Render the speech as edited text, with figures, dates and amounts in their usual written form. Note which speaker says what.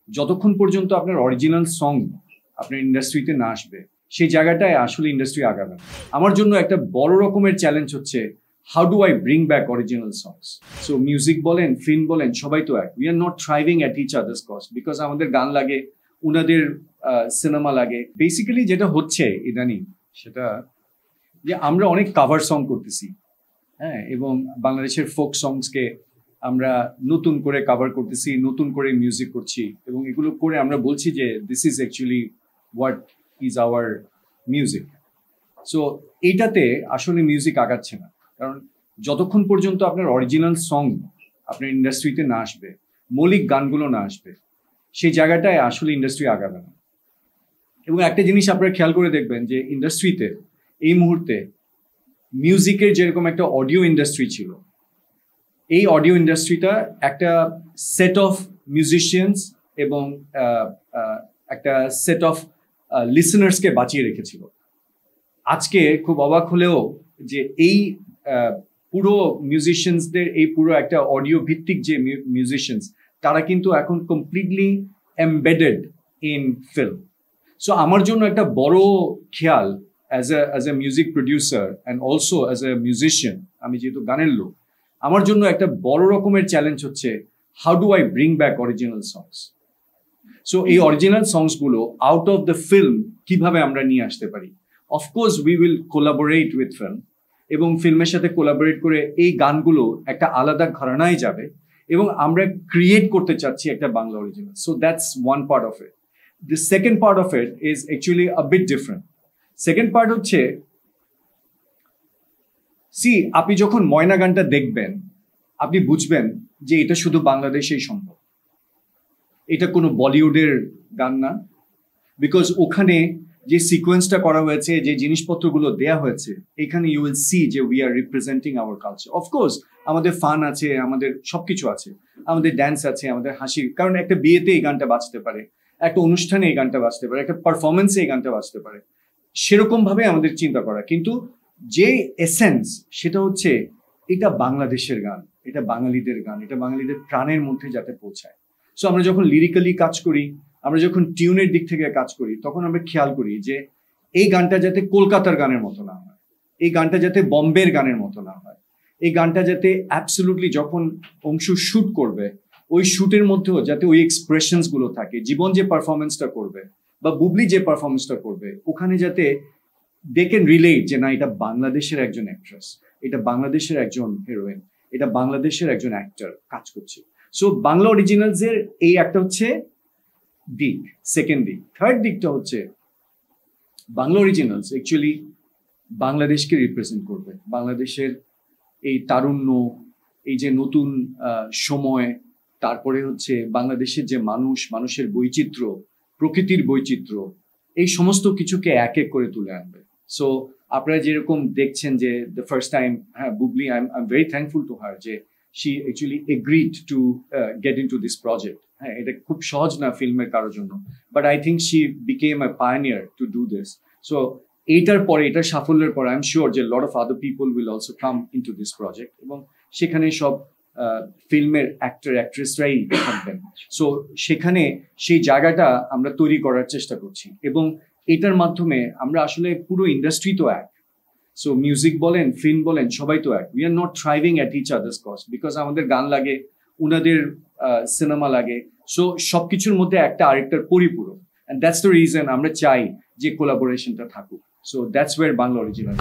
Speaker 1: যতক্ষণ পর্যন্ত আপনার অরিজিনাল সং আপনার ইন্ডাস্ট্রিতে না আসবে সেই জায়গাটায় আসলে ইন্ডাস্ট্রি আগাবে না। আমার জন্য একটা বড় রকমের চ্যালেঞ্জ হচ্ছে how do I bring back original songs. So music বলেন, ফিল্ম বলেন, সবাই তো এক। We are not thriving at each other's cost, because আমাদের গান লাগে, উনাদের সিনেমা লাগে। বেসিক্যালি যেটা হচ্ছে ইদানিং সেটা যে আমরা অনেক কাভার সং করতেছি, হ্যাঁ, এবং বাংলাদেশের ফোক সংসকে আমরা নতুন করে কাভার করতেছি, নতুন করে মিউজিক করছি, এবং এগুলো করে আমরা বলছি যে this is actually what is our music. So এইটাতে আসলে মিউজিক আগাচ্ছে না, কারণ যতক্ষণ পর্যন্ত আপনার অরিজিনাল সং আপনার ইন্ডাস্ট্রিতে না আসবে, মৌলিক গানগুলো না আসবে, সেই জায়গাটায় আসলে ইন্ডাস্ট্রি আগাবে না। এবং একটা জিনিস আপনারা খেয়াল করে দেখবেন যে ইন্ডাস্ট্রিতে এই মুহূর্তে মিউজিকের যেরকম একটা অডিও ইন্ডাস্ট্রি ছিল, এই অডিও ইন্ডাস্ট্রিটা একটা সেট অফ মিউজিশিয়ানস এবং একটা সেট অফ লিসনার্সকে বাঁচিয়ে রেখেছিল। আজকে খুব অবাক হলেও যে এই পুরো মিউজিশিয়ানসদের এই পুরো একটা অডিও ভিত্তিক যে মিউজিশিয়ানস, তারা কিন্তু এখন completely embedded in film. So আমার জন্য একটা বড় খেয়াল as a music producer and also as a musician, আমি যেহেতু গানের লোক, আমার জন্য একটা বড় রকমের চ্যালেঞ্জ হচ্ছে how do I bring back original songs. So এই অরিজিনাল সংসগুলো আউট অফ দ্য ফিল্ম কিভাবে আমরা নিয়ে আসতে পারি। Of course we will collaborate with film, এবং ফিল্মের সাথে কোলাবোরেট করে এই গানগুলো একটা আলাদা ঘরানায় যাবে, এবং আমরা ক্রিয়েট করতে চাচ্ছি একটা Bangla original. So that's one part of it. The second part of it is actually a bit different. Second part হচ্ছে, আপনি যখন ময়না গানটা দেখবেন, আপনি বুঝবেন যে এটা শুধু বাংলাদেশেই সম্ভব, এটা কোনো বলিউডের গান না। বিকজ ওখানে যে সিকোয়েন্সটা করা হয়েছে, যে জিনিসপত্রগুলো দেয়া হয়েছে, এখানে ইউ উইল সি যে we are representing hour culture. Of course আমাদের ফান আছে, আমাদের সবকিছু আছে, আমাদের ড্যান্স আছে, আমাদের হাসি, কারণ একটা বিয়েতে এই গানটা বাজতে পারে, একটা অনুষ্ঠানে এই গানটা বাজতে পারে, একটা পারফরমেন্সে এই গানটা বাজতে পারে, সেরকম ভাবে আমাদের চিন্তা করা। কিন্তু যে এসেন্স, সেটা হচ্ছে এটা বাংলাদেশের গান, এটা বাঙালিদের গান, এটা বাঙালিদের প্রাণের মধ্যে যাতে পৌঁছায়। সো আমরা যখন লিরিক্যালি কাজ করি, আমরা যখন টিউনের দিক থেকে কাজ করি, তখন আমরা খেয়াল করি যে এই গানটা যাতে কলকাতার গানের মতো না হয়, এই গানটা যাতে বম্বের গানের মতো না হয়, এই গানটা যাতে অ্যাবসলিউটলি যখন অংশ শুট করবে, ওই শুটের মধ্যেও যাতে ওই এক্সপ্রেশনস গুলো থাকে। জীবন যে পারফরমেন্সটা করবে বা বুবলি যে পারফরমেন্সটা করবে, ওখানে যাতে দে ক্যান রিলেট যে না, এটা বাংলাদেশের একজন অ্যাক্ট্রেস, এটা বাংলাদেশের একজন হিরোইন, এটা বাংলাদেশের একজন অ্যাক্টর কাজ করছে। সো বাংলা অরিজিনালস এর এই একটা হচ্ছে দিক, সেকেন্ড দিক। থার্ড দিকটা হচ্ছে বাংলা অরিজিনালস অ্যাকচুয়ালি বাংলাদেশকে রিপ্রেজেন্ট করবে, বাংলাদেশের এই তারুণ্য, এই যে নতুন সময়, তারপরে হচ্ছে বাংলাদেশের যে মানুষের বৈচিত্র্য, প্রকৃতির বৈচিত্র্য, এই সমস্ত কিছুকে এক এক করে তুলে আনবে। সো আপনারা যেরকম দেখছেন যে দ্য ফার্স্ট টাইম, হ্যাঁ, Bubly, I am very thankful to her যে she actually agreed to get into this project. হ্যাঁ, এটা খুব সহজ না ফিল্মের কারোর জন্য, but I think she became a pioneer to do this. So এইটার পরে, এটার সাফল্যের পরে আই এম শিওর যে lot of other people will also come into this project, এবং সেখানে সব ফিল্মের অ্যাক্টর অ্যাক্ট্রেসরাই থাকবেন। সো সেখানে সেই জায়গাটা আমরা তৈরি করার চেষ্টা করছি, এবং এটার মাধ্যমে আমরা আসলে পুরো ইন্ডাস্ট্রি তো এক। সো মিউজিক বলেন, ফিল্ম বলেন, সবাই তো এক। We are not thriving at each other's cost, because আমাদের গান লাগে, উনাদের সিনেমা লাগে। সো সবকিছুর মধ্যে একটা আরেকটার পরিপূরক, অ্যান্ড দ্যাটস দ্য রিজন আমরা চাই যে কোলাবোরেশনটা থাকুক। So that's where Bangla original.